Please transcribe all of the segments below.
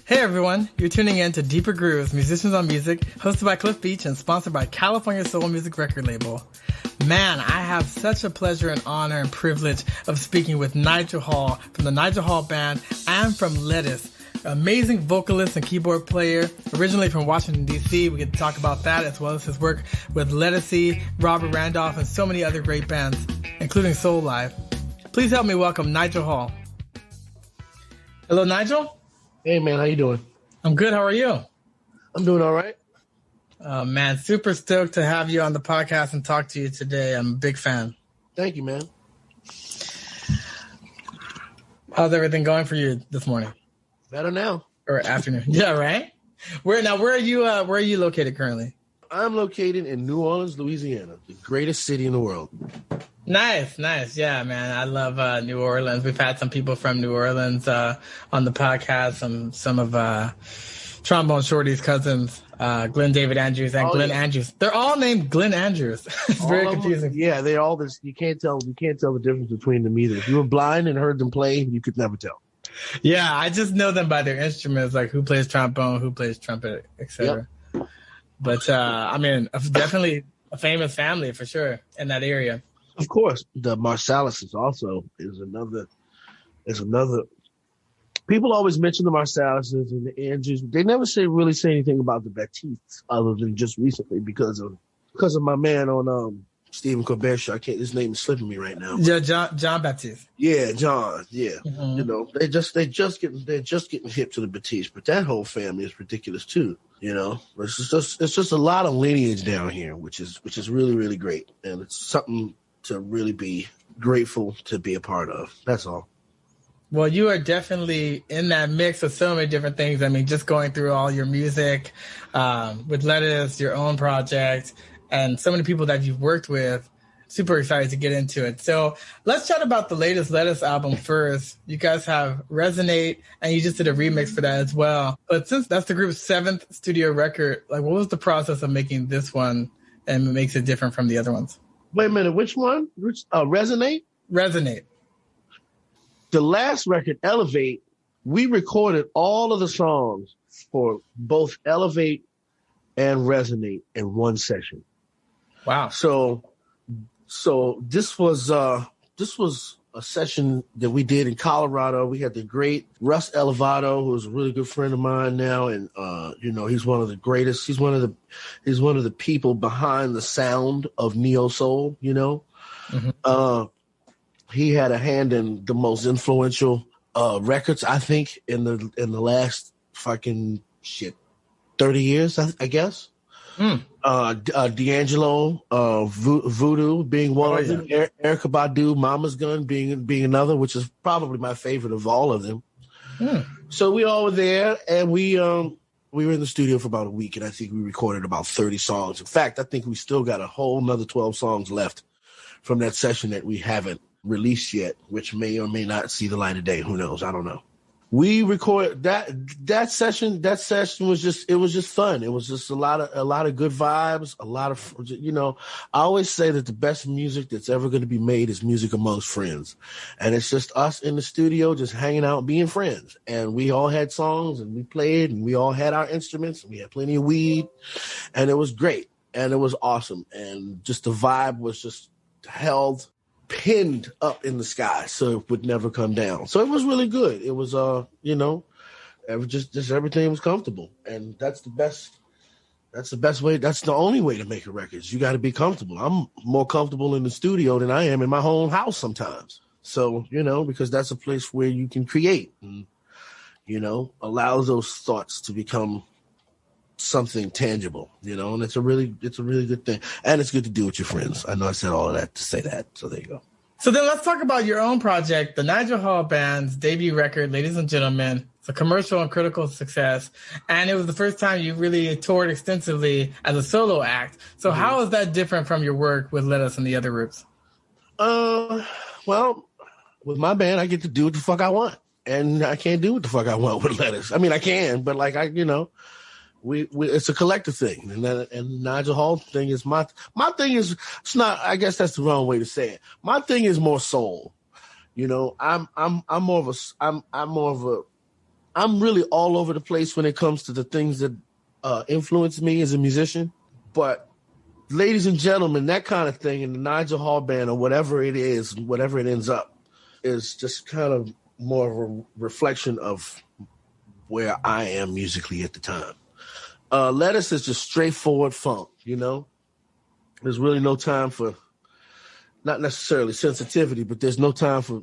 Hey everyone, you're tuning in to Deeper Grooves, Musicians on Music, hosted by Cliff Beach and sponsored by California Soul Music record label. Man, I have such a pleasure and honor and privilege of speaking with Nigel Hall from the Nigel Hall Band and from Ledisi, amazing vocalist and keyboard player, originally from Washington, D.C. We get to talk about that as well as his work with Ledisi, Robert Randolph, and so many other great bands, including Soul Live. Please help me welcome Nigel Hall. Hello, Nigel. Hey, man, how you doing? I'm good. How are you? I'm doing all right. Man, super stoked to have you on the podcast and talk to you today. I'm a big fan. Thank you, man. How's everything going for you this morning? Better now. Or afternoon. Yeah, right? Where are you located currently? I'm located in New Orleans, Louisiana, the greatest city in the world. Nice. Yeah, man. I love New Orleans. We've had some people from New Orleans on the podcast, some of Trombone Shorty's cousins, Glenn David Andrews and Glenn Andrews. They're all named Glenn Andrews. It's very confusing. Yeah, they're all this. You can't tell the difference between them either. If you were blind and heard them play, you could never tell. Yeah, I just know them by their instruments, like who plays trombone, who plays trumpet, etc. Yep. But I mean, definitely a famous family for sure in that area. Of course, the Marsalis is another. People always mention the Marsalises and the Andrews. They never really say anything about the Baptistes, other than just recently because of my man on Stephen Colbert's show. His name is slipping me right now. Yeah, John Baptiste. Yeah, John. Yeah, mm-hmm. You know, they're just getting hip to the Baptiste, but that whole family is ridiculous too. You know, it's just a lot of lineage down here, which is really, really great, and it's something to really be grateful to be a part of. That's all. Well, you are definitely in that mix of so many different things. I mean, just going through all your music with Ledisi, your own project, and so many people that you've worked with. Super excited to get into it. So let's chat about the latest Ledisi album first. You guys have Resonate, and you just did a remix for that as well. But since that's the group's 7th studio record, like, what was the process of making this one and what makes it different from the other ones? Wait a minute, which one? Resonate? Resonate. The last record, Elevate, we recorded all of the songs for both Elevate and Resonate in one session. Wow. So this was a session that we did in Colorado. We had the great Russ Elevado, who's a really good friend of mine now, and he's one of the greatest. He's one of the people behind the sound of neo soul. You know, mm-hmm. He had a hand in the most influential records, I think, in the last fucking 30 years, I guess. D'Angelo, Voodoo being one of them, Erykah Badu, Mama's Gun being another, which is probably my favorite of all of them. So we all were there, and we were in the studio for about a week, and I think we recorded about 30 songs. In fact, I think we still got a whole another 12 songs left from that session that we haven't released yet, which may or may not see the light of day. Who knows? I don't know. We recorded that session. That session was just fun. It was just a lot of good vibes. A lot of, I always say that the best music that's ever going to be made is music amongst friends, and it's just us in the studio just hanging out, being friends. And we all had songs, and we played, and we all had our instruments, and we had plenty of weed, and it was great, and it was awesome, and just the vibe was just held. Pinned up in the sky so it would never come down. So it was really good. It was just everything was comfortable, and that's the best way. That's the only way to make a record. You got to be comfortable. I'm more comfortable in the studio than I am in my own house sometimes. So because that's a place where you can create and allow those thoughts to become something tangible, and it's a really good thing, and it's good to do with your friends. I know I said all of that to say that, so there you go. So then let's talk about your own project, the Nigel Hall Band's debut record, Ladies and Gentlemen. It's a commercial and critical success, and it was the first time you really toured extensively as a solo act. So how is that different from your work with Ledisi and the other groups? Well, with my band, I get to do what the fuck I want, and I can't do what the fuck I want with Ledisi. I mean, I can, but we it's a collective thing, and Nigel Hall thing is my thing is, it's not. I guess that's the wrong way to say it. My thing is more soul. I'm more of a I'm really all over the place when it comes to the things that influence me as a musician. But ladies and gentlemen, that kind of thing in the Nigel Hall band or whatever it is, whatever it ends up, is just kind of more of a reflection of where I am musically at the time. Ledisi is just straightforward funk, you know? There's really no time for, not necessarily sensitivity, but there's no time for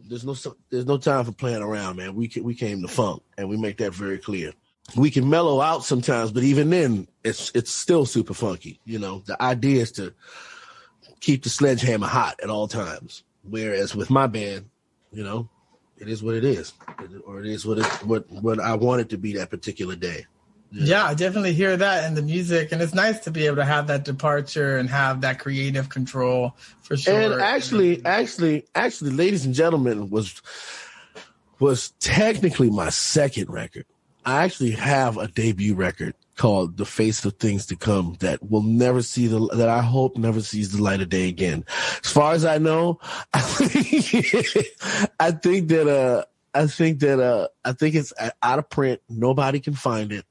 playing around, man. We came to funk, and we make that very clear. We can mellow out sometimes, but even then, it's still super funky. You know, the idea is to keep the sledgehammer hot at all times. Whereas with my band, you know, it is what it is, or it is what I want it to be that particular day. Yeah, I definitely hear that in the music, and it's nice to be able to have that departure and have that creative control for sure. And actually, ladies and gentlemen, was technically my second record. I actually have a debut record called "The Face of Things to Come" that will never see that I hope never sees the light of day again. As far as I know, I think it's out of print. Nobody can find it.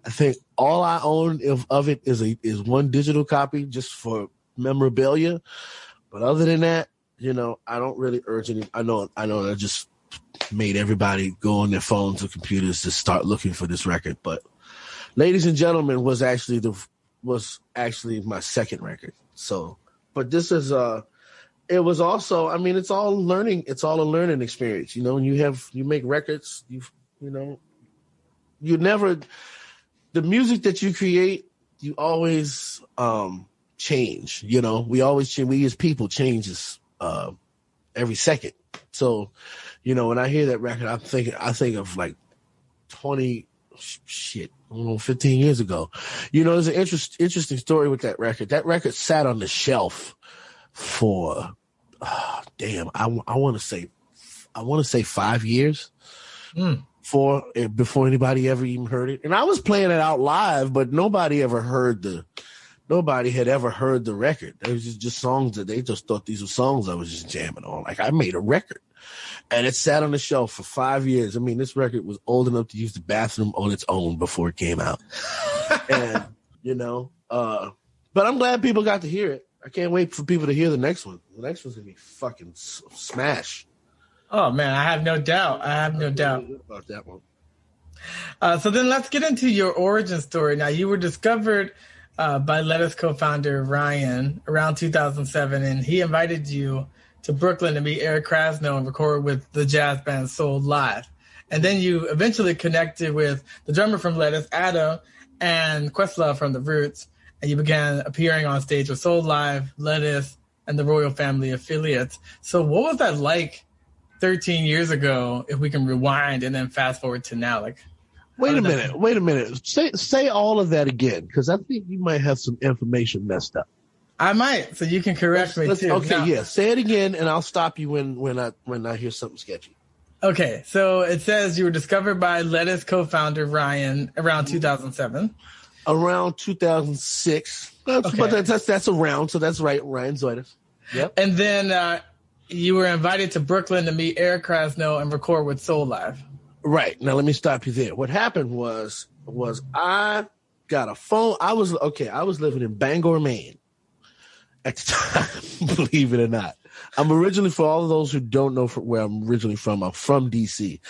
I think all I own of it is one digital copy just for memorabilia. But other than that, you know, I don't really urge any. I know I just made everybody go on their phones or computers to start looking for this record. But Ladies and Gentlemen was actually my second record. So, but this is it was also, I mean, it's all a learning experience, you know. And you make records, the music that you create, you always change, you know. We as people changes every second. So, you know, when I hear that record, I think of like 15 years ago. You know, there's an interesting story with that record. That record sat on the shelf for I want to say 5 years. Before anybody ever even heard it. And I was playing it out live, but nobody had ever heard the record. It was just songs that they just thought these were songs I was just jamming on. Like, I made a record. And it sat on the shelf for 5 years. I mean, this record was old enough to use the bathroom on its own before it came out. And, you know, but I'm glad people got to hear it. I can't wait for people to hear the next one. The next one's going to be fucking smash. Oh, man, I have no doubt. About that one. So then let's get into your origin story. Now, you were discovered by Ledisi co-founder Ryan around 2007, and he invited you to Brooklyn to meet Eric Krasno and record with the jazz band Soul Live. And then you eventually connected with the drummer from Ledisi, Adam, and Questlove from The Roots, and you began appearing on stage with Soul Live, Ledisi, and the Royal Family affiliates. So what was that like 13 years ago, if we can rewind and then fast forward to now? Like, wait a minute. Say all of that again, because I think you might have some information messed up. I might, so you can correct me too. Okay, now, yeah. Say it again, and I'll stop you when I hear something sketchy. Okay, so it says you were discovered by Ledisi co-founder Ryan around 2007. Around 2006. But that's around, so that's right, Ryan Zoidis. Yep. And then you were invited to Brooklyn to meet Eric Krasno and record with Soul Live. Right. Now let me stop you there. What happened was I got a phone. I was living in Bangor, Maine at the time, believe it or not. I'm originally, for all of those who don't know where I'm originally from, I'm from DC.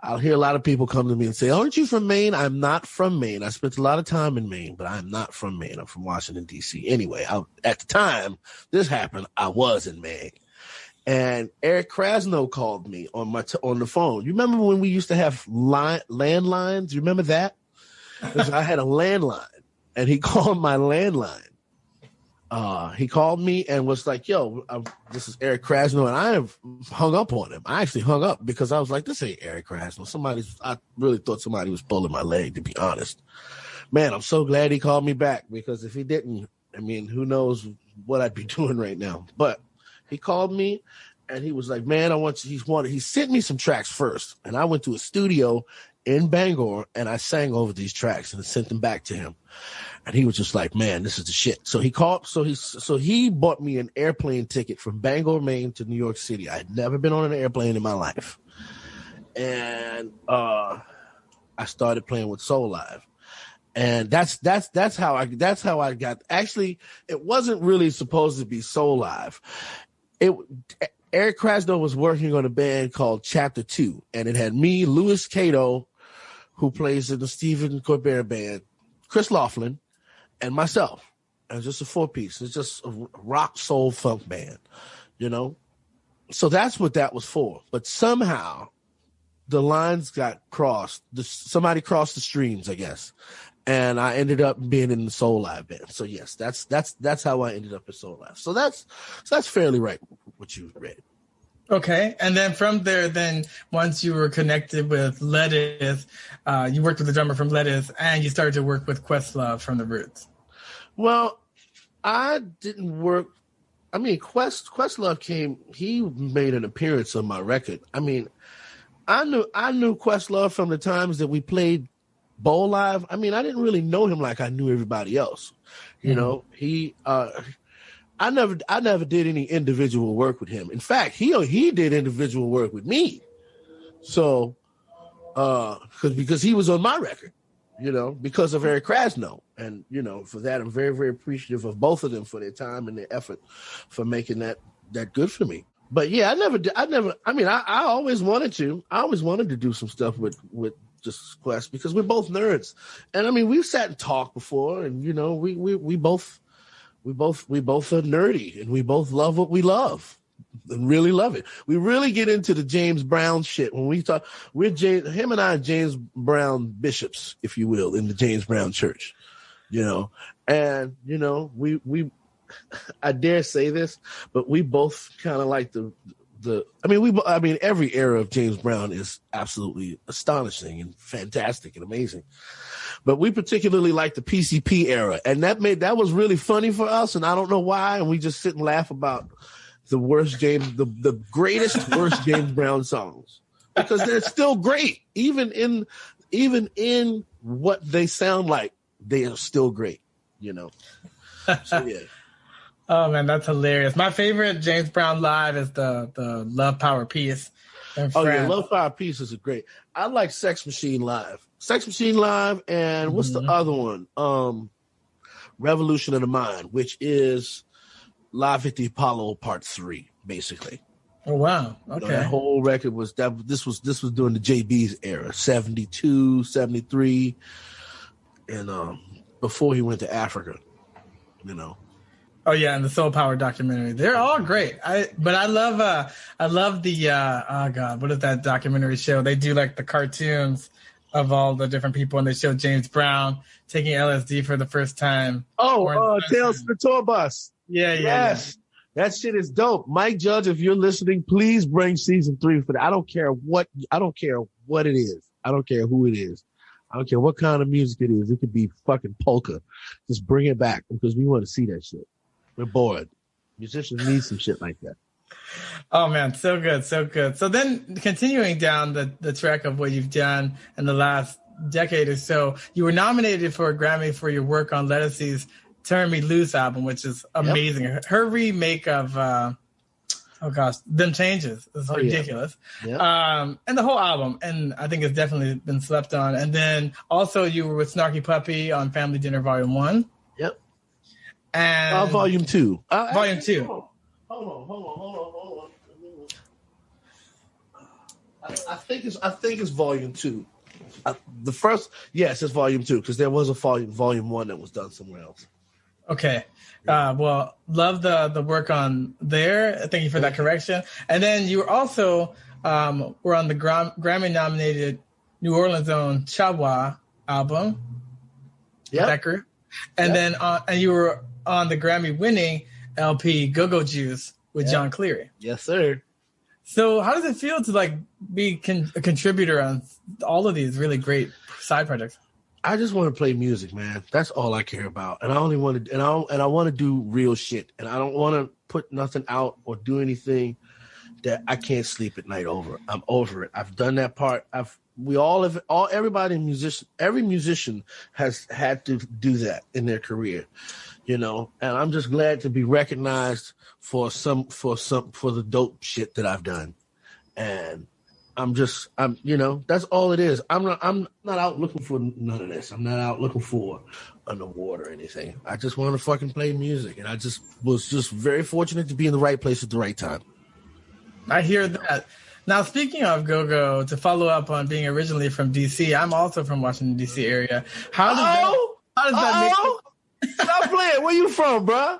I'll hear a lot of people come to me and say, aren't you from Maine? I'm not from Maine. I spent a lot of time in Maine, but I'm not from Maine. I'm from Washington, DC. Anyway, at the time this happened, I was in Maine. And Eric Krasno called me on the phone. You remember when we used to have landlines? You remember that? I had a landline, and he called my landline. He called me and was like, yo, this is Eric Krasno. And I have hung up on him. I actually hung up because I was like, this ain't Eric Krasno. I really thought somebody was pulling my leg, to be honest. Man, I'm so glad he called me back, because if he didn't, I mean, who knows what I'd be doing right now. But he called me and he was like, man, he sent me some tracks first. And I went to a studio in Bangor and I sang over these tracks and sent them back to him. And he was just like, man, this is the shit. So he bought me an airplane ticket from Bangor, Maine to New York City. I had never been on an airplane in my life. and I started playing with Soul Live. And that's how I got. Actually, it wasn't really supposed to be Soul Live. Eric Krasno was working on a band called Chapter 2, and it had me, Louis Cato, who plays in the Stephen Colbert band, Chris Laughlin, and myself. And it's just a 4-piece. It's just a rock, soul, funk band, you know? So that's what that was for. But somehow the lines got crossed. Somebody crossed the streams, I guess. And I ended up being in the Soul Live band. So yes, that's how I ended up in Soul Live. So that's fairly right what you read. Okay, and then from there, once you were connected with Ledisi, you worked with the drummer from Ledisi, and you started to work with Questlove from The Roots. Well, I didn't work. I mean, Questlove came. He made an appearance on my record. I mean, I knew Questlove from the times that we played Bowl Live. I mean, I didn't really know him like I knew everybody else. You know, I never did any individual work with him. In fact, he did individual work with me. So, because he was on my record, you know, because of Eric Krasno. And, you know, for that, I'm very, very appreciative of both of them for their time and their effort for making that good for me. But yeah, I always wanted to do some stuff with just Quest, because we're both nerds. And I mean, we've sat and talked before, and, you know, we both are nerdy, and we both love what we love and really love it. We really get into the James Brown shit when we talk. Him and I are James Brown bishops, if you will, in the James Brown church, you know. And, you know, we I dare say this, but we both kind of like every era of James Brown is absolutely astonishing and fantastic and amazing. But we particularly like the PCP era, and that was really funny for us, and I don't know why. And we just sit and laugh about the greatest worst James Brown songs, because they're still great, even in what they sound like, they are still great, you know. So yeah. Oh man, that's hilarious. My favorite James Brown live is the Love Power piece. Oh yeah, Love Power piece is great. I like Sex Machine Live. Sex Machine Live, and what's the other one? Revolution of the Mind, which is Live at the Apollo Part 3, basically. Oh wow. Okay. You know, that whole record was that. This was during the JB's era, 72, 73, and before he went to Africa, you know. Oh yeah, and the Soul Power documentary. They're all great. I love the oh god, what is that documentary show? They do like the cartoons of all the different people, and they show James Brown taking LSD for the first time. Oh, Tales from the Tour Bus. Yeah. Yes. That shit is dope. Mike Judge, if you're listening, please bring season 3 for that. I don't care what it is. I don't care who it is. I don't care what kind of music it is. It could be fucking polka. Just bring it back, because we want to see that shit. We're bored. Musicians need some shit like that. Oh man, so good, so good. So then, continuing down the track of what you've done in the last decade or so, you were nominated for a Grammy for your work on Ledisi's "Turn Me Loose" album, which is amazing. Yep. Her remake of Them Changes is ridiculous. Yeah. And the whole album, and I think it's definitely been slept on. And then also you were with Snarky Puppy on Family Dinner Volume 1. Yep. And Volume 2. Volume 2. Hold on. I think it's Volume 2. The first, yes, it's Volume 2, because there was a Volume 1 that was done somewhere else. Okay. Well, love the work on there. Thank you for that correction. And then you were also were on the Grammy-nominated New Orleans own Chawa album. Yeah. That group. And then and you were on the Grammy-winning LP Go-Go Juice with John Cleary. Yes, sir. So how does it feel to be a contributor on all of these really great side projects? I just want to play music, man. That's all I care about. And I only want to, and I want to do real shit. And I don't want to put nothing out or do anything that I can't sleep at night over. I'm over it. I've done that part. Every musician has had to do that in their career, you know. And I'm just glad to be recognized for the dope shit that I've done. And that's all it is. I'm not out looking for none of this. I'm not out looking for an award or anything. I just want to fucking play music, and I was very fortunate to be in the right place at the right time. I hear that. Now, speaking of go-go, to follow up on being originally from D.C., I'm also from Washington, D.C. area. How does that make Stop playing. Where you from, bro?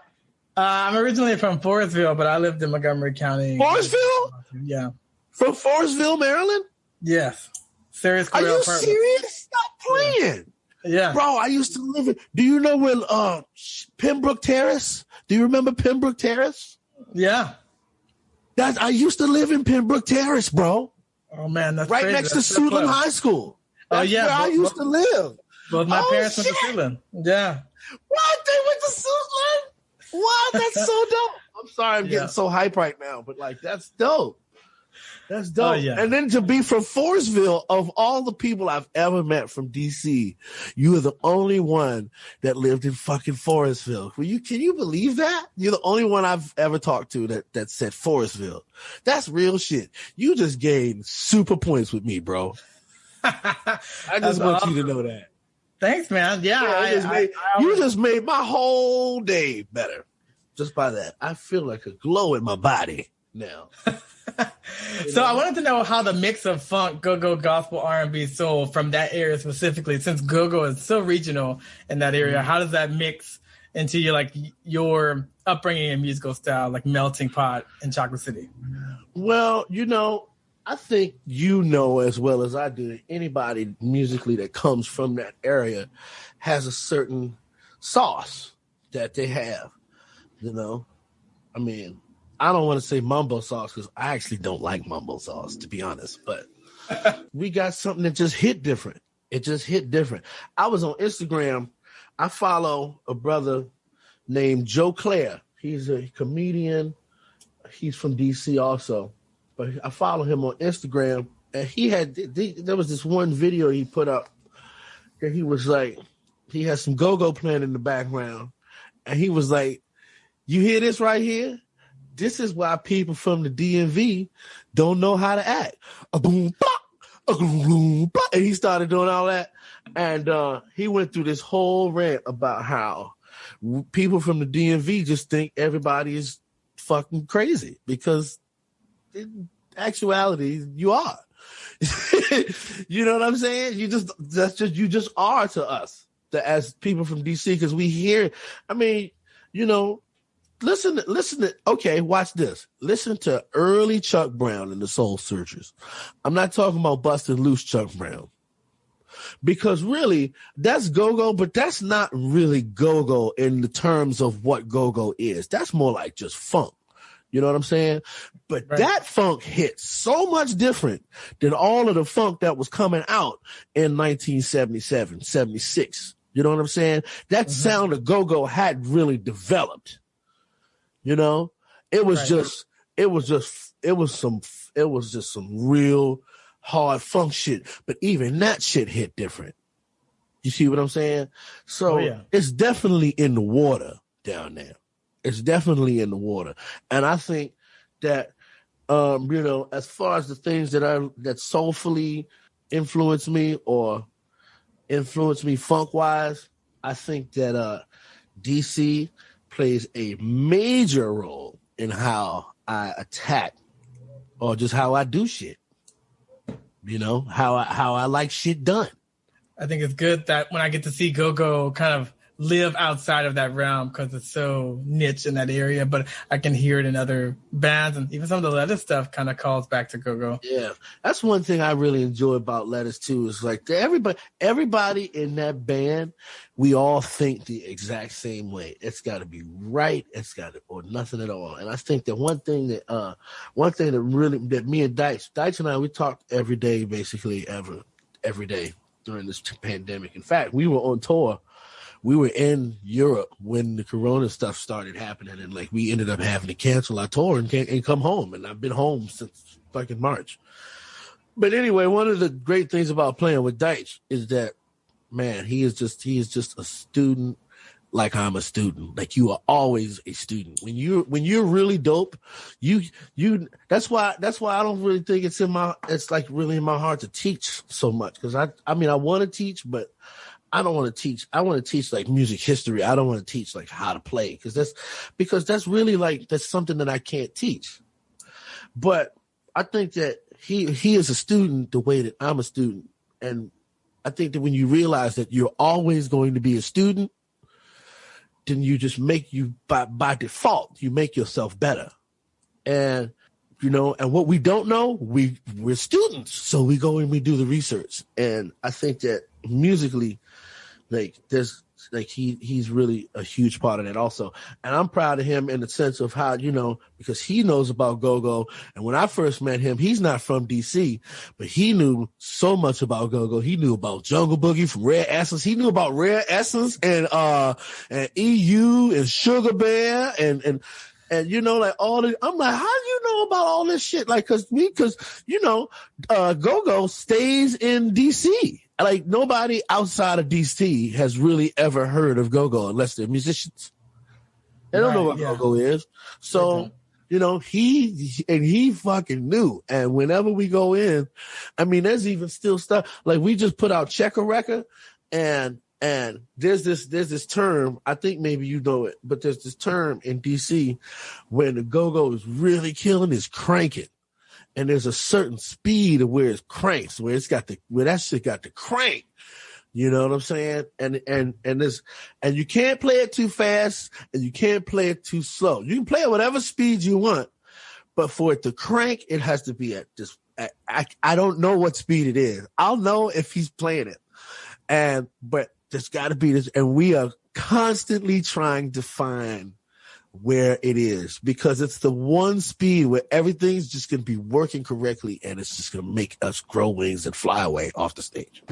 I'm originally from Forestville, but I lived in Montgomery County. Forestville? Yeah. From Forestville, Maryland? Yes. Serious. Are you serious? Stop playing. Yeah. Bro, I used to live in... Do you know where Pembroke Terrace? Do you remember Pembroke Terrace? Yeah. I used to live in Pembroke Terrace, bro. Oh, man, that's right crazy. next to Suitland High School. That's where I used to live. Both my parents went to Suitland. Yeah. What? They went to Suitland? What? That's so dope. I'm sorry I'm getting so hype right now, but like that's dope. That's dope. Oh, yeah. And then to be from Forestville, of all the people I've ever met from DC, you are the only one that lived in fucking Forestville. Can you believe that? You're the only one I've ever talked to that said Forestville. That's real shit. You just gained super points with me, bro. I just want you to know that. Thanks, man. Yeah, you just made my whole day better just by that. I feel like a glow in my body now. So I wanted to know how the mix of funk, go-go, gospel, R&B, soul from that area specifically, since go-go is so regional in that area, how does that mix into your upbringing and musical style, like melting pot in Chocolate City? Well, I think as well as I do, anybody musically that comes from that area has a certain sauce that they have, I mean, I don't want to say mumbo sauce because I actually don't like mumbo sauce, to be honest, but we got something that just hit different. It just hit different. I was on Instagram. I follow a brother named Joe Claire. He's a comedian. He's from DC also. But I follow him on Instagram, and there was this one video he put up that he was like, he had some go-go playing in the background, and he was like, you hear this right here? This is why people from the DMV don't know how to act. A boom, blah, a boom, blah. And he started doing all that, and he went through this whole rant about how people from the DMV just think everybody is fucking crazy because in actuality, you are. You know what I'm saying? You just are to us as people from DC because we hear. I mean, listen to. Okay, watch this. Listen to early Chuck Brown and the Soul Searchers. I'm not talking about busted loose Chuck Brown because really that's go-go, but that's not really go-go in the terms of what go-go is. That's more like just funk. You know what I'm saying? But that funk hit so much different than all of the funk that was coming out in 1977, 76. You know what I'm saying? That sound of go-go had really developed. It was just some real hard funk shit. But even that shit hit different. You see what I'm saying? So it's definitely in the water down there. It's definitely in the water. And I think that, as far as the things that soulfully influence me or influence me funk-wise, I think that DC plays a major role in how I attack or just how I do shit. How I like shit done. I think it's good that when I get to see go-go kind of live outside of that realm because it's so niche in that area, but I can hear it in other bands, and even some of the Ledisi stuff kind of calls back to go-go. Yeah, that's one thing I really enjoy about Ledisi too. Is like everybody in that band, we all think the exact same way. It's got to be right. It's got to or nothing at all. And I think that one thing that me and Deitch and I, we talked every day, basically every day during this pandemic. In fact, we were on tour. We were in Europe when the Corona stuff started happening, and we ended up having to cancel our tour and come home. And I've been home since fucking March. But anyway, one of the great things about playing with Deitch is that, man, he is just a student like I'm a student. Like you are always a student. When you're really dope, you that's why I don't really think it's like really in my heart to teach so much. Cause I mean, I want to teach, but I don't want to teach. I want to teach like music history. I don't want to teach like how to play. Because that's really like, that's something that I can't teach. But I think that he is a student the way that I'm a student. And I think that when you realize that you're always going to be a student, then you just make you by default, you make yourself better. And, you know, and what we don't know, we're students. So we go and we do the research. And I think that musically, like there's like he's really a huge part of that also. And I'm proud of him in the sense of how, you know, because he knows about go-go. And when I first met him, he's not from DC, but he knew so much about go-go. He knew about Jungle Boogie from Rare Essence. He knew about Rare Essence and EU and Sugar Bear and you know, like all the, I'm like, how do you know about all this shit? Like, cause you know, go-go stays in DC. Like nobody outside of DC has really ever heard of go-go unless they're musicians. They don't know what go-go is. So, you know, he fucking knew. And whenever we go in, I mean, there's even still stuff like we just put out Checker Record and there's this term, I think maybe you know it, but there's this term in DC when the go-go is really killing is cranking. And there's a certain speed of where it cranks, where that shit got the crank. You know what I'm saying? And you can't play it too fast and you can't play it too slow. You can play it whatever speed you want, but for it to crank, it has to be at this. I don't know what speed it is. I'll know if he's playing it. But there's got to be this, and we are constantly trying to find where it is, because it's the one speed where everything's just going to be working correctly and it's just going to make us grow wings and fly away off the stage.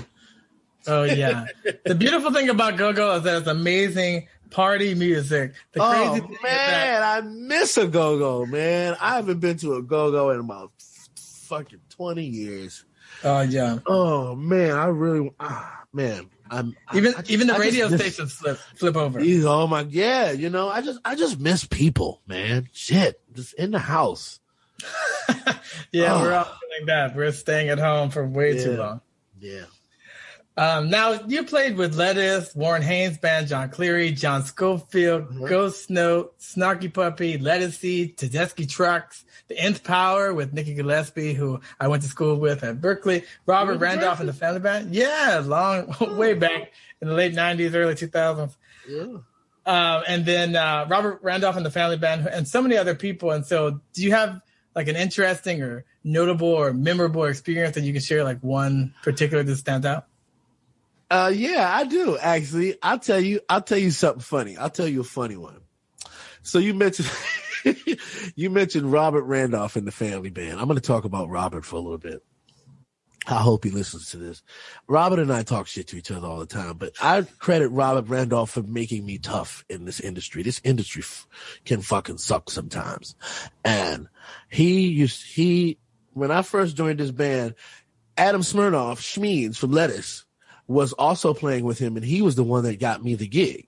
Oh, yeah. The beautiful thing about go-go is that it's amazing party music. The crazy thing man, I miss a go-go, man. I haven't been to a go-go in about fucking 20 years. Oh, yeah. Oh, man, I really, man. Even the radio stations flip over. Oh my, yeah, you know, I just miss people, man. Shit, just in the house. Yeah, we're all doing that. We're staying at home for way too long. Yeah. Now you played with Ledisi, Warren Haynes Band, John Cleary, John Schofield, Ghost Note, Snarky Puppy, Ledisi, Tedeschi Trucks, The Nth Power with Nikki Gillespie, who I went to school with at Berkeley, Robert Randolph and the Family Band. Yeah, way back in the late 90s, early 2000s. Yeah. And then Robert Randolph and the Family Band and so many other people. And so do you have like an interesting or notable or memorable experience that you can share, like one particular that stands out? Yeah, I do actually. I'll tell you something funny. I'll tell you a funny one. So you mentioned Robert Randolph and the Family Band. I'm going to talk about Robert for a little bit. I hope he listens to this. Robert and I talk shit to each other all the time, but I credit Robert Randolph for making me tough in this industry. This industry can fucking suck sometimes. And when I first joined this band, Adam Smirnoff, Schmeeds from Ledisi, was also playing with him, and he was the one that got me the gig.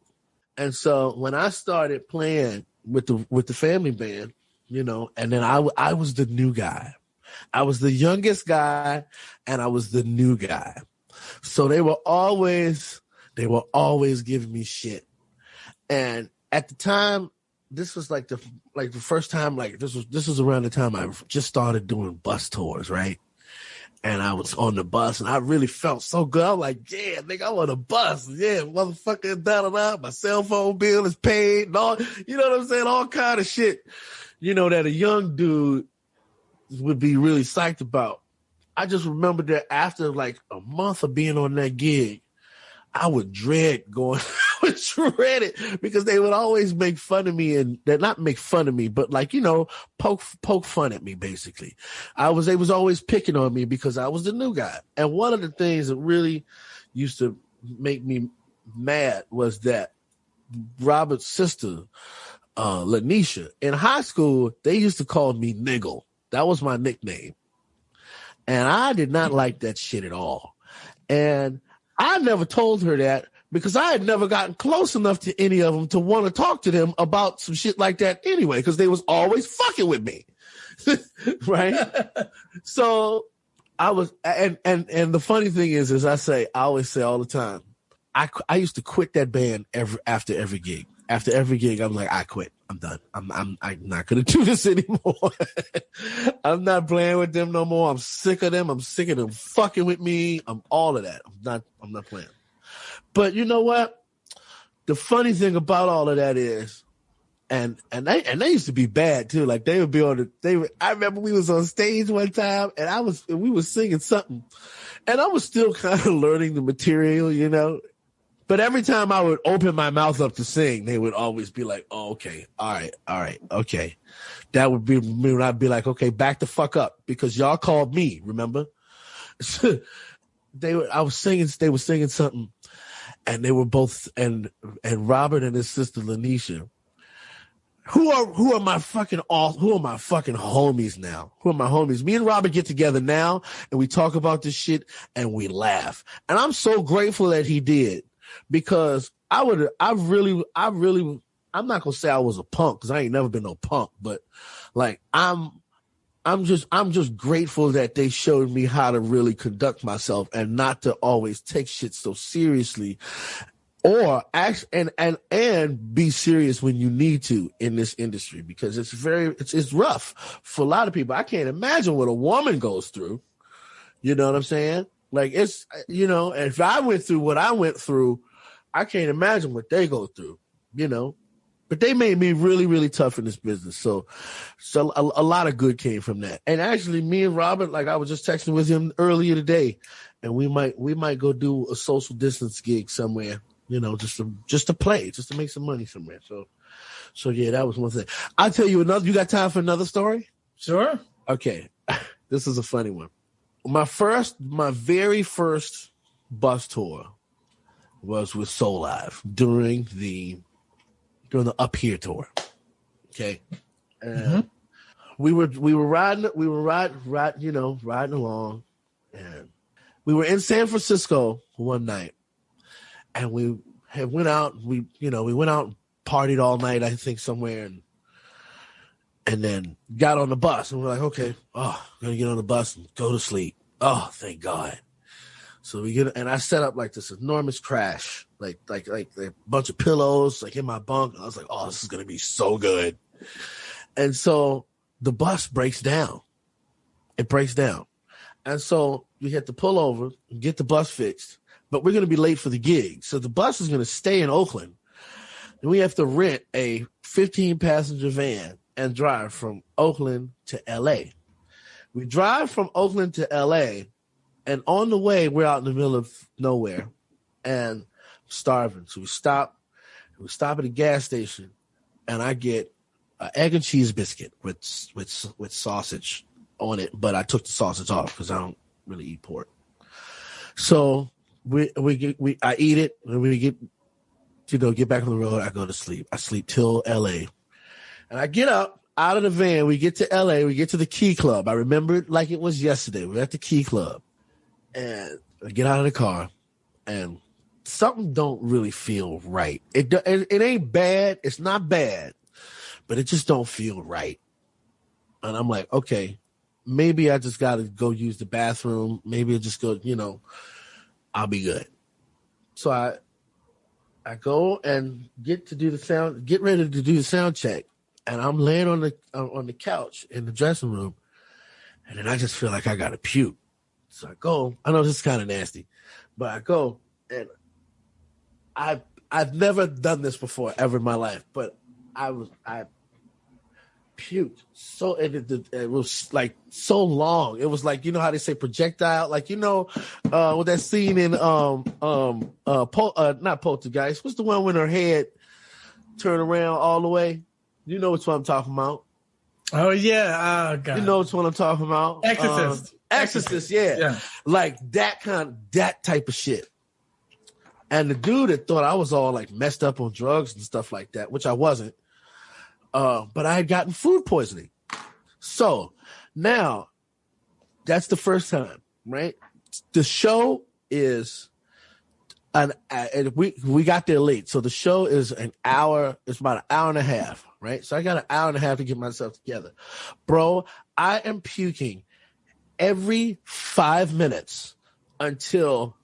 And so when I started playing with the Family Band, you know, and then I was the new guy. I was the youngest guy, and I was the new guy. So they were always giving me shit. And at the time, this was like the first time, like this was around the time I just started doing bus tours, right? And I was on the bus, and I really felt so good. I was like, yeah, nigga, I'm on a bus. Yeah, motherfucker, da-da-da. My cell phone bill is paid and all, you know what I'm saying? All kind of shit, you know, that a young dude would be really psyched about. I just remember that after like a month of being on that gig, I would dread going, I would dread it because they would always make fun of me, and they're not make fun of me, but like, you know, poke fun at me basically. They was always picking on me because I was the new guy. And one of the things that really used to make me mad was that Robert's sister, Lanisha, in high school, they used to call me Niggle. That was my nickname. And I did not like that shit at all. And I never told her that, because I had never gotten close enough to any of them to want to talk to them about some shit like that anyway, because they was always fucking with me. Right? So I was, and the funny thing is I always say all the time, I used to quit that band after every gig. After every gig, I'm like, I quit. I'm done. I'm not gonna do this anymore. I'm not playing with them no more. I'm sick of them. I'm sick of them fucking with me. I'm all of that. I'm not playing. But you know what? The funny thing about all of that is, and they used to be bad too. Like they would be I remember we was on stage one time and we was singing something, and I was still kind of learning the material, you know. But every time I would open my mouth up to sing, they would always be like, "Oh, okay, all right, okay." That would be me when I'd be like, "Okay, back the fuck up," because y'all called me. Remember? They were singing something, and they were both and Robert and his sister Lanisha, who are my fucking homies now. Who are my homies? Me and Robert get together now, and we talk about this shit, and we laugh. And I'm so grateful that he did. Because I'm not gonna say I was a punk, because I ain't never been no punk, but like I'm just grateful that they showed me how to really conduct myself and not to always take shit so seriously, or and be serious when you need to in this industry, because it's rough for a lot of people. I can't imagine what a woman goes through. You know what I'm saying? Like, it's, you know, if I went through what I went through, I can't imagine what they go through, you know. But they made me really, really tough in this business. So a lot of good came from that. And actually, me and Robert, like I was just texting with him earlier today, and we might go do a social distance gig somewhere, you know, just to play, just to make some money somewhere. So yeah, that was one thing. I'll tell you another. You got time for another story? Sure. Okay, this is a funny one. My very first bus tour was with Soul Live during the Up Here tour. Okay. We were riding along, and we were in San Francisco one night, and we went out and partied all night, I think, somewhere, and then got on the bus, and we're like, okay, I'm gonna get on the bus and go to sleep. Oh, thank God. So we get, and I set up like this enormous crash, like a bunch of pillows, like in my bunk. And I was like, oh, this is going to be so good. And so the bus breaks down. It breaks down. And so we had to pull over and get the bus fixed, but we're going to be late for the gig. So the bus is going to stay in Oakland, and we have to rent a 15-passenger van and drive from Oakland to LA. We drive from Oakland to LA, and on the way, we're out in the middle of nowhere and starving. So we stop at a gas station, and I get an egg and cheese biscuit with sausage on it, but I took the sausage off because I don't really eat pork. So I eat it, and we get back on the road. I go to sleep. I sleep till LA, and I get up out of the van. We get to LA. We get to the Key Club. I remember it like it was yesterday. We're at the Key Club. And I get out of the car, and something don't really feel right. It ain't bad. It's not bad, but it just don't feel right. And I'm like, okay, maybe I just got to go use the bathroom. Maybe I just go, I'll be good. So I go and get ready to do the sound check. And I'm laying on the couch in the dressing room, and then I just feel like I got to puke. So I go. I know this is kind of nasty, but I go, and I've never done this before ever in my life, but I puked. So it was like so long. It was like, you know how they say projectile, like with that scene in not Poltergeist. What's the one when her head turned around all the way? You know which one I'm talking about. Oh yeah, oh god. You know which one I'm talking about. Exorcist, yeah. Like that type of shit. And the dude that thought I was all like messed up on drugs and stuff like that, which I wasn't. But I had gotten food poisoning. So now that's the first time, right? The show is And we got there late. So the show is an hour. It's about an hour and a half, right? So I got an hour and a half to get myself together. Bro, I am puking every 5 minutes until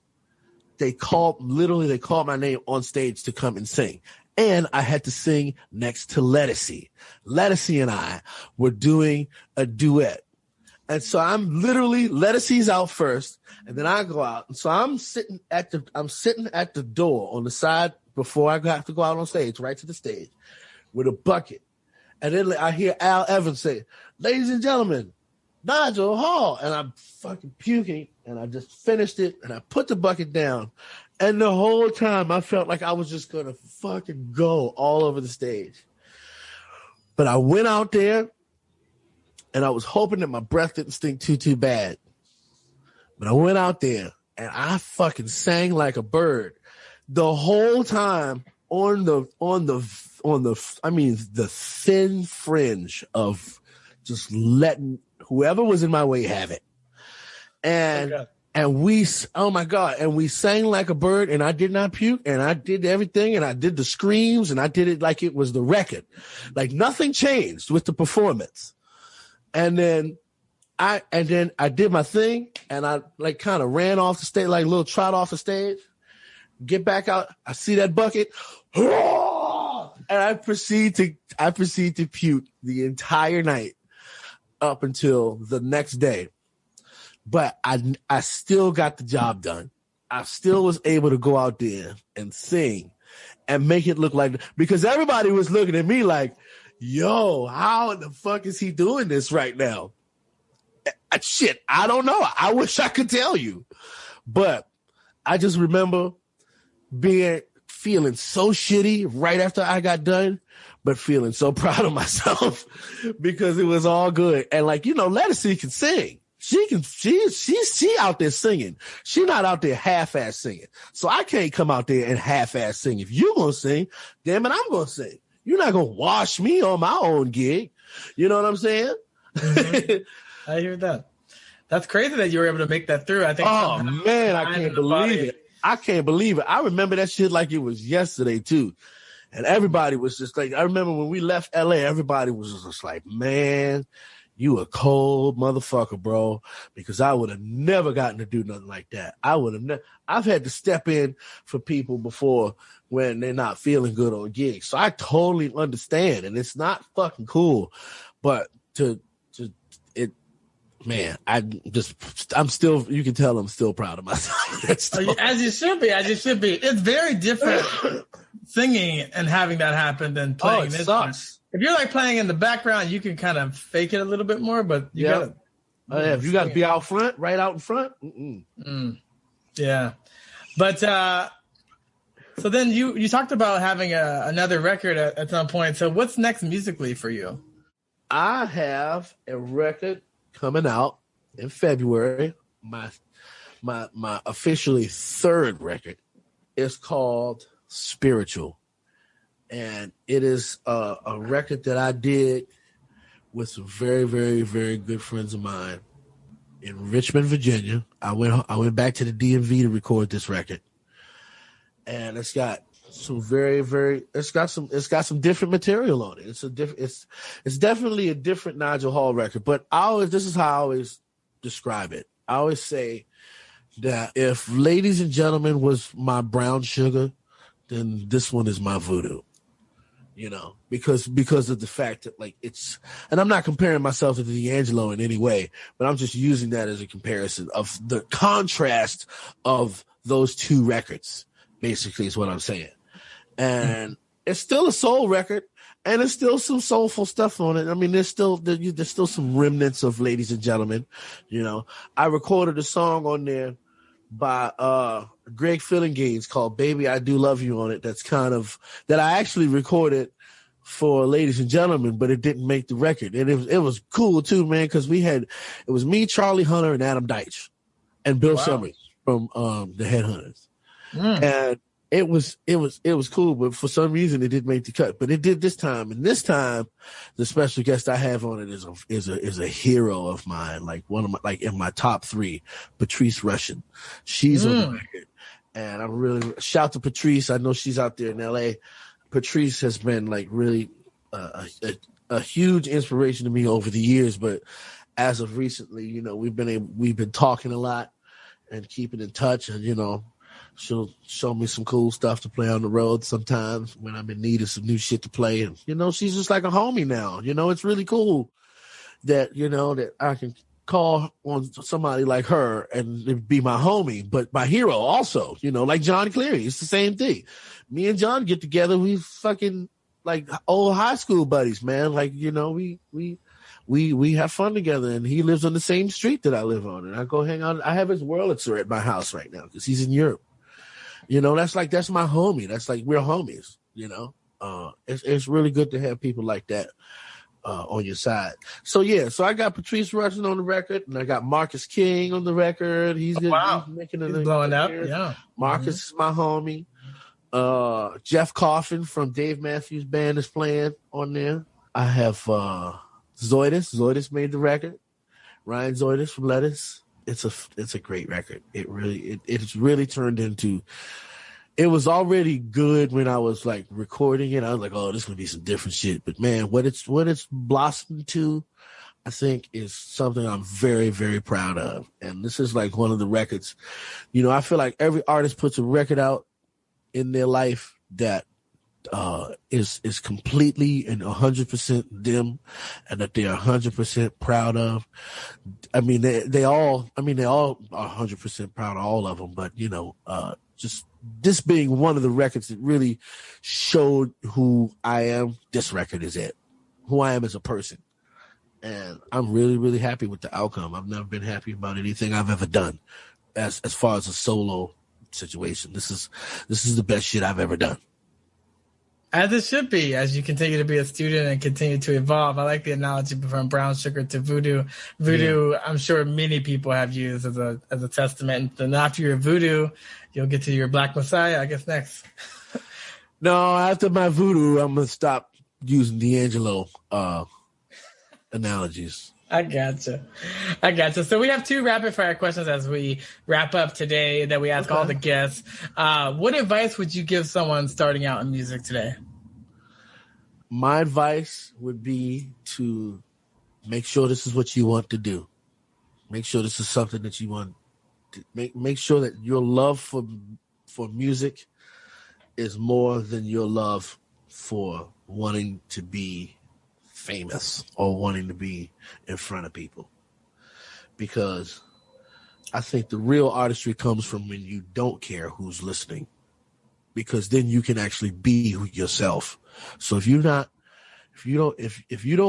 they called my name on stage to come and sing. And I had to sing next to Ledisi. Ledisi and I were doing a duet. And so I'm literally, Ledisi's out first, and then I go out. And so I'm sitting at the door on the side before I have to go out on stage, right to the stage, with a bucket. And then I hear Al Evans say, "Ladies and gentlemen, Nigel Hall." And I'm fucking puking, and I just finished it, and I put the bucket down. And the whole time I felt like I was just going to fucking go all over the stage. But I went out there, and I was hoping that my breath didn't stink too bad. But I went out there, and I fucking sang like a bird the whole time on the thin fringe of just letting whoever was in my way have it. And we sang like a bird, and I did not puke, and I did everything, and I did the screams, and I did it like it was the record. Like nothing changed with the performance. And then I did my thing, and I like kind of ran off the stage, like a little trot off the stage, get back out. I see that bucket, and I proceed to puke the entire night up until the next day. But I still got the job done. I still was able to go out there and sing and make it look like, because everybody was looking at me like, yo, how the fuck is he doing this right now? Shit, I don't know. I wish I could tell you. But I just remember feeling so shitty right after I got done, but feeling so proud of myself because it was all good. And like, Ledisi can sing. She out there singing. She not out there half-ass singing. So I can't come out there and half-ass sing. If you gonna sing, damn it, I'm gonna sing. You're not gonna wash me on my own gig. You know what I'm saying? Mm-hmm. I hear that. That's crazy that you were able to make that through. I think. Oh man, I can't believe it. I can't believe it. I remember that shit like it was yesterday too. And everybody was just like, I remember when we left LA, everybody was just like, man, you a cold motherfucker, bro, because I would have never gotten to do nothing like that. I've had to step in for people before when they're not feeling good on gigs. So I totally understand, and it's not fucking cool. But I'm still, you can tell I'm still proud of myself. As you should be. It's very different singing and having that happen than playing this one. If you're like playing in the background, you can kind of fake it a little bit more, but you gotta. If you got to be out front, right out in front. Yeah, but so then you talked about having another record at some point. So what's next musically for you? I have a record coming out in February. My officially third record is called Spiritual. And it is a record that I did with some very, very, very good friends of mine in Richmond, Virginia. I went back to the DMV to record this record, and it's got some it's got some different material on it. It's definitely a different Nigel Hall record. But this is how I always describe it. I always say that if Ladies and Gentlemen was my brown sugar, then this one is my voodoo. Because of the fact that and I'm not comparing myself to D'Angelo in any way, but I'm just using that as a comparison of the contrast of those two records, basically is what I'm saying. And it's still a soul record, and there's still some soulful stuff on it. I mean, there's still some remnants of Ladies and Gentlemen. I recorded a song on there by Greg Fillinganes called Baby I Do Love You on it. That I actually recorded for Ladies and Gentlemen, but it didn't make the record. And it was cool too, man, because it was me, Charlie Hunter, and Adam Deitch, and Bill Summers from the Headhunters. And it was cool, but for some reason it didn't make the cut. But it did this time. And this time the special guest I have on it is a hero of mine, like one of my, like in my top three, Patrice Rushen. She's on the record. And I'm really shout to Patrice. I know she's out there in LA. Patrice has been like really a huge inspiration to me over the years, but as of recently, you know, we've been talking a lot and keeping in touch, and you know, she'll show me some cool stuff to play on the road sometimes when I'm in need of some new shit to play. And you know, she's just like a homie now. You know, it's really cool that, you know, that I can call on somebody like her and it'd be my homie, but my hero also, you know, like John Cleary. It's the same thing. Me and John get together, we fucking like old high school buddies, man. Like, you know, we have fun together, and he lives on the same street that I live on, and I go hang out. I have his Wurlitzer at my house right now because he's in Europe. You know, that's my homie. That's like, we're homies, you know. It's really good to have people like that on your side. So yeah, so I got Patrice Rushen on the record, and I got Marcus King on the record. He's making he's blowing up. Yeah, Marcus is my homie. Jeff Coffin from Dave Matthews Band is playing on there. I have Zoidus. Zoidus made the record. Ryan Zoidus from Ledisi. It's a great record. It's really turned into. It was already good when I was like recording it. I was like, oh, this is gonna be some different shit. But man, what it's blossomed to, I think, is something I'm very, very proud of. And this is like one of the records. You know, I feel like every artist puts a record out in their life that is completely and 100% them, and that they're 100% proud of. I mean, they all are 100% proud of all of them. But you know, just this being one of the records that really showed who I am. This record is it, who I am as a person, and I'm really, really happy with the outcome. I've never been happy about anything I've ever done, as far as a solo situation. This is the best shit I've ever done. As it should be, as you continue to be a student and continue to evolve. I like the analogy from brown sugar to voodoo. Voodoo, yeah. I'm sure many people have used as a testament. And after your voodoo, you'll get to your Black Messiah, I guess, next. No, after my voodoo, I'm going to stop using D'Angelo analogies. I gotcha. So we have 2 rapid fire questions as we wrap up today that we ask all the guests. What advice would you give someone starting out in music today? My advice would be to make sure this is what you want to do. Make sure this is something that you want to make sure that your love for music is more than your love for wanting to be famous or wanting to be in front of people, because I think the real artistry comes from when you don't care who's listening, because then you can actually be yourself. So if you don't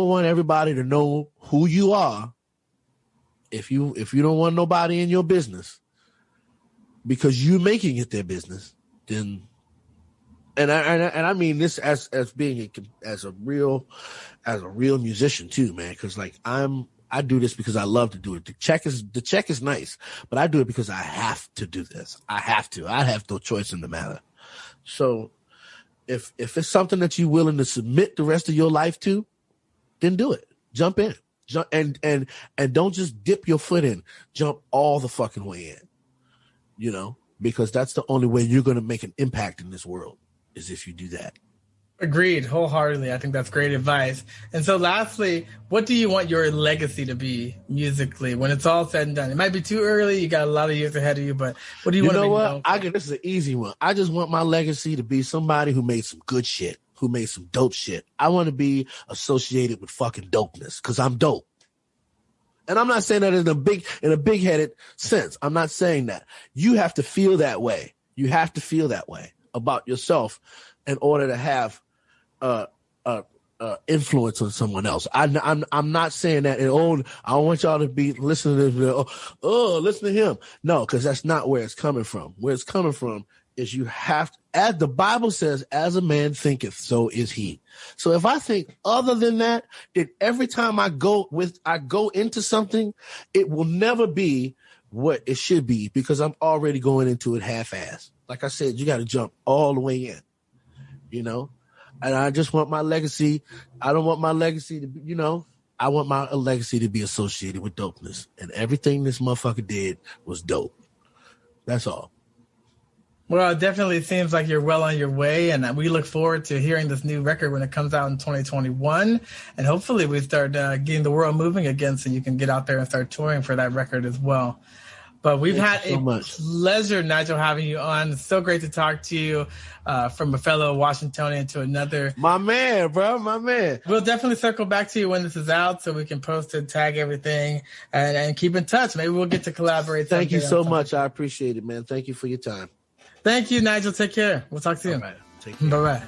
want everybody to know who you are, if you don't want nobody in your business because you're making it their business, then and I mean this as being as a real musician too, man. Because like I do this because I love to do it. The check is nice, but I do it because I have to do this. I have no choice in the matter. So if it's something that you're willing to submit the rest of your life to, then do it. Jump in. And don't just dip your foot in. Jump all the fucking way in. You know, because that's the only way you're going to make an impact in this world, is if you do that. Agreed, wholeheartedly. I think that's great advice. And so lastly, what do you want your legacy to be musically when it's all said and done? It might be too early. You got a lot of years ahead of you, but what do you want to be known for? This is an easy one. I just want my legacy to be somebody who made some good shit, who made some dope shit. I want to be associated with fucking dopeness because I'm dope. And I'm not saying that in a big-headed sense. I'm not saying that. You have to feel that way. You have to feel that way about yourself in order to have influence on someone else. I'm not saying that. I want y'all to be listening to this. Listen to him. No, because that's not where it's coming from. Where it's coming from is you have, as the Bible says, as a man thinketh, so is he. So if I think other than that, then every time I go into something, it will never be what it should be, because I'm already going into it half-assed. Like I said, you got to jump all the way in, you know? And I just want my legacy. I don't want my legacy to be, you know, I want my legacy to be associated with dopeness. And everything this motherfucker did was dope. That's all. Well, it definitely seems like you're well on your way, and we look forward to hearing this new record when it comes out in 2021. And hopefully we start getting the world moving again so you can get out there and start touring for that record as well. But we've had a pleasure, Nigel, having you on. It's so great to talk to you from a fellow Washingtonian to another. My man, bro, my man. We'll definitely circle back to you when this is out so we can post it, tag everything, and keep in touch. Maybe we'll get to collaborate. Thank you so much. I appreciate it, man. Thank you for your time. Thank you, Nigel. Take care. We'll talk soon. All right. Take care. Bye-bye.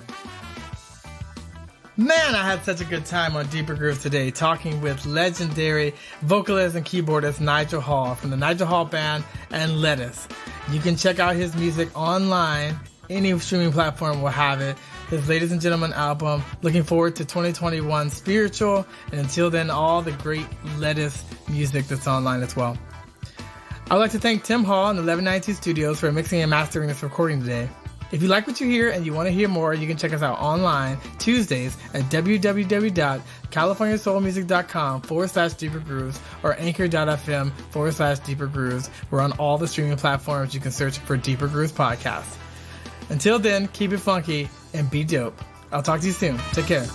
Man, I had such a good time on Deeper Grooves today talking with legendary vocalist and keyboardist Nigel Hall from the Nigel Hall Band and Ledisi. You can check out his music online. Any streaming platform will have it. His Ladies and Gentlemen album. Looking forward to 2021 Spiritual. And until then, all the great Ledisi music that's online as well. I'd like to thank Tim Hall and the 1192 Studios for mixing and mastering this recording today. If you like what you hear and you want to hear more, you can check us out online Tuesdays at www.californiasoulmusic.com/Deeper Grooves or anchor.fm/Deeper Grooves. We're on all the streaming platforms. You can search for Deeper Grooves Podcast. Until then, keep it funky and be dope. I'll talk to you soon. Take care.